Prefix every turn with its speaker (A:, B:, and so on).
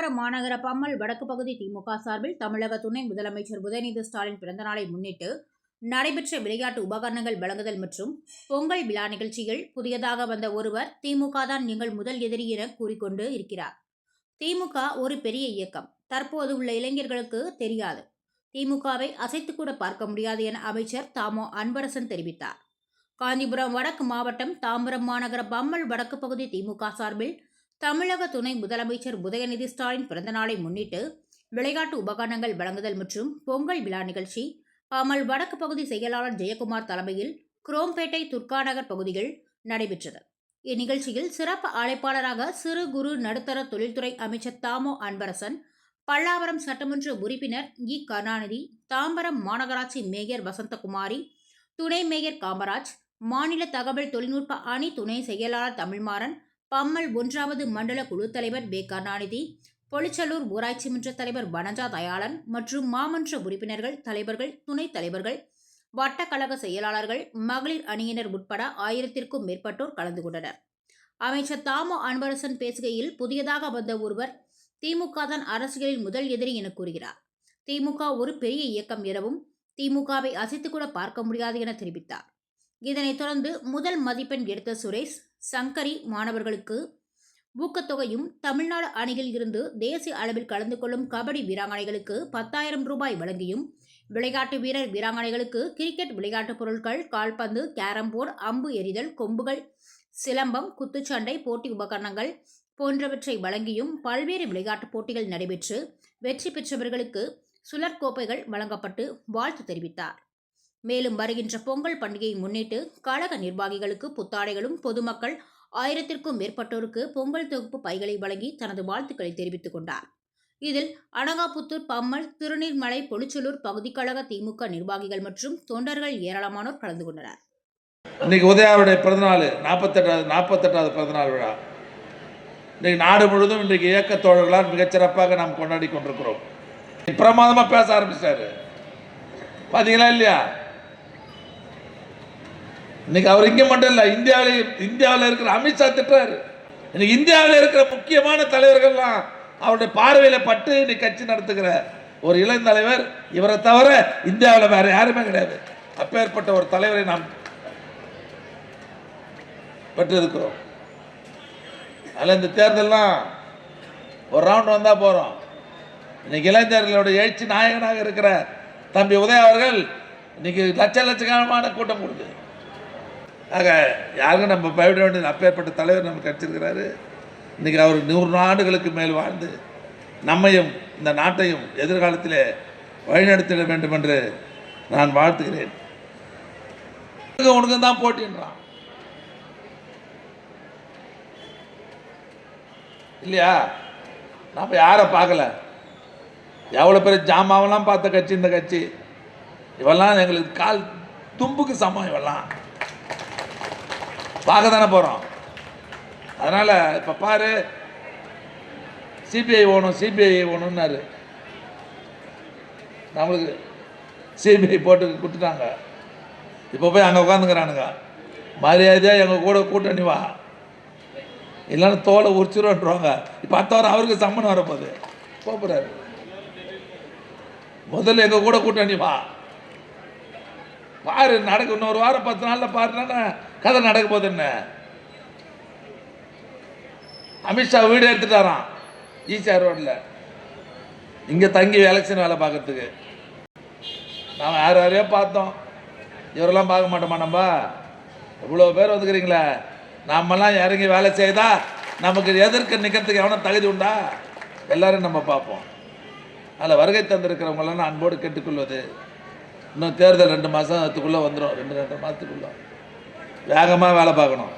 A: தாம்பரம் மாநகர பம்மல் வடக்கு பகுதி திமுக சார்பில் தமிழக துணை முதலமைச்சர் உதயநிதி ஸ்டாலின் பிறந்தநாளை முன்னிட்டு நடைபெற்ற விளையாட்டு உபகரணங்கள் வழங்குதல் மற்றும் பொங்கல் விழா நிகழ்ச்சியில் புதியதாக வந்த ஒருவர் திமுக தான் எங்கள் முதல் எதிரி என கூறிக்கொண்டு இருக்கிறார். திமுக ஒரு பெரிய இயக்கம், தற்போது உள்ள இளைஞர்களுக்கு தெரியாது. திமுகவை அசைத்து கூட பார்க்க முடியாது என அமைச்சர் தாமோ அன்பரசன் தெரிவித்தார். காஞ்சிபுரம் வடக்கு மாவட்டம் தாம்பரம் மாநகர பம்மல் வடக்கு பகுதி திமுக சார்பில் தமிழக துணை முதலமைச்சர் உதயநிதி ஸ்டாலின் பிறந்தநாளை முன்னிட்டு விளையாட்டு உபகரணங்கள் வழங்குதல் மற்றும் பொங்கல் விழா நிகழ்ச்சி பம்மல் வடக்கு பகுதி செயலாளர் ஜெயக்குமார் தலைமையில் குரோம்பேட்டை துர்காநகர் பகுதியில் நடைபெற்றது. இந்நிகழ்ச்சியில் சிறப்பு அழைப்பாளராக சிறு குறு நடுத்தர தொழில்துறை அமைச்சர் தாமோ அன்பரசன், பல்லாவரம் சட்டமன்ற உறுப்பினர் இ. கருணாநிதி, தாம்பரம் மாநகராட்சி மேயர் வசந்தகுமாரி, துணை மேயர் காமராஜ், மாநில தகவல் தொழில்நுட்ப அணி துணை செயலாளர் தமிழ்மாறன், பம்மல் 1வது மண்டல குழு தலைவர் பே. கருணாநிதி, பொலிச்சலூர் ஊராட்சி மன்ற தலைவர் வனஜா தயாளன் மற்றும் மாமன்ற உறுப்பினர்கள், தலைவர்கள், துணைத் தலைவர்கள், வட்டக்கழக செயலாளர்கள், மகளிர் அணியினர் உட்பட 1000க்கும் மேற்பட்டோர் கலந்து கொண்டனர். அமைச்சர் தாமோ அன்பரசன் பேசுகையில், புதியதாக வந்த ஒருவர் திமுக தான் அரசியலில் முதல் எதிரி என கூறுகிறார். திமுக ஒரு பெரிய இயக்கம் எனவும் திமுகவை அசைத்து கூட பார்க்க முடியாது என தெரிவித்தார். இதனைத் தொடர்ந்து முதல் மதிப்பெண் எடுத்த சுரேஷ், சங்கரி மாணவர்களுக்கு ஊக்கத்தொகையும், தமிழ்நாடு அணியில் இருந்து தேசிய அளவில் கலந்து கொள்ளும் கபடி வீராங்கனைகளுக்கு 10,000 ரூபாய் வழங்கியும், விளையாட்டு வீரர் வீராங்கனைகளுக்கு கிரிக்கெட் விளையாட்டுப் பொருட்கள், கால்பந்து, கேரம் போர்டு, அம்பு எறிதல், கொம்புகள், சிலம்பம், குத்துச்சண்டை, போட்டி உபகரணங்கள் போன்றவற்றை வழங்கியும், பல்வேறு விளையாட்டுப் போட்டிகள் நடைபெற்று வெற்றி பெற்றவர்களுக்கு சுழற்கோப்பைகள் வழங்கப்பட்டு வாழ்த்து தெரிவித்தார். மேலும் வருகின்ற பொங்கல் பண்டிகையை முன்னிட்டு கழக நிர்வாகிகளுக்கு புத்தாடைகளும், பொதுமக்கள் 1000க்கும் மேற்பட்டோருக்கு பொங்கல் தொகுப்பு பைகளை வழங்கி தனது வாழ்த்துக்களை தெரிவித்துக் கொண்டார். இதில் அனகாபுத்தூர், பம்மல், திருநீர்மலை, பொலிச்சலூர் பகுதி கழக திமுக நிர்வாகிகள் மற்றும் தொண்டர்கள் ஏராளமானோர் கலந்து கொண்டனர்.
B: இன்னைக்கு உதயாவுடைய பிறந்தநாள் 48வது பிறந்தநாள் விழா. இன்றைக்கு நாடு முழுவதும் இன்றைக்கு இயக்க தோழர்களால் மிகச்சிறப்பாக நாம் கொண்டாடி கொண்டிருக்கிறோம். பிரமாதமாக பேச ஆரம்பிச்சிட்டாரு, பார்த்தீங்களா இல்லையா? இன்னைக்கு அவர் இங்கே மட்டும் இல்லை, இந்தியாவில் இருக்கிற அமித்ஷா திட்டுறாரு. இன்னைக்கு இந்தியாவில் இருக்கிற முக்கியமான தலைவர்கள்லாம் அவருடைய பார்வையில் பட்டு இன்னைக்கு கட்சி நடத்துகிற ஒரு இளம் தலைவர் இவரை தவிர இந்தியாவில் வேற யாருமே கிடையாது. அப்பேற்பட்ட ஒரு தலைவரை நாம் பெற்றிருக்கிறோம். அதில் இந்த தேர்தல்லாம் ஒரு ரவுண்ட் வந்தால் போகிறோம். இன்னைக்கு இளைஞர்களோட எழுச்சி நாயகனாக இருக்கிற தம்பி உதய அவர்கள் இன்னைக்கு லட்சக்கணக்கான கூட்டம் கொடுத்து, ஆக யாருக்கும் நம்ம பயப்பட வேண்டியது. அப்பேற்பட்ட தலைவர் நமக்கு கிடைச்சிருக்கிறாரு. இன்றைக்கி அவர் 100 ஆண்டுகளுக்கு மேல் வாழ்ந்து நம்மையும் இந்த நாட்டையும் எதிர்காலத்தில் வழிநடத்திட வேண்டும் என்று நான் வாழ்த்துகிறேன். உனக்கு தான் போட்டின்றான் இல்லையா? நம்ம யாரை பார்க்கல, எவ்வளோ பெரிய ஜாமாவெல்லாம் பார்த்த கட்சி இந்த கட்சி. இவெல்லாம் எங்களுக்கு கால் தும்புக்கு சமம். இவெல்லாம் பார்க்க தானே போகிறோம். அதனால் இப்போ பாரு, சிபிஐ ஓணுன்னாரு. நம்மளுக்கு சிபிஐ போட்டு கொடுத்துட்டாங்க. இப்போ போய் அங்கே உட்காந்துக்கிறானுங்க. மரியாதையாக எங்கள் கூட கூட்டணி வா, இல்லைன்னா தோலை உரிச்சிருவான்றாங்க. இப்போ அடுத்தவரை அவருக்கு சம்மன் வரப்போகுது, போகிறாரு. முதல்ல எங்கள் கூட கூட்டணி வா, பாரு நடக்கு. இன்னொரு வாரம் 10 நாளில் பாருன்னா கதை நடக்க போகுது. என்ன அமித்ஷா வீடு எடுத்துட்டாரான் ஈசிஆர் ரோட்டில், இங்கே தங்கி எலெக்ஷன் வேலை பார்க்கறதுக்கு. நாம் யாரையோ பார்த்தோம், இவரெல்லாம் பார்க்க மாட்டோமா? நம்ம இவ்வளோ பேர் வந்துக்கிறீங்களே, நாமெல்லாம் இறங்கி வேலை செய்தால் நமக்கு எதிர்க்க நிற்கிறதுக்கு எவனோ தகுதி உண்டா? எல்லோரும் நம்ம பார்ப்போம். அதில் வருகை தந்திருக்கிறவங்களாம் நான் அன்போடு கேட்டுக்கொள்வது, இன்னும் தேர்தல் 2 மாதத்துக்குள்ளே வந்துடும். 2 மாதத்துக்குள்ளே வேகமாக வேலை பார்க்கணும்.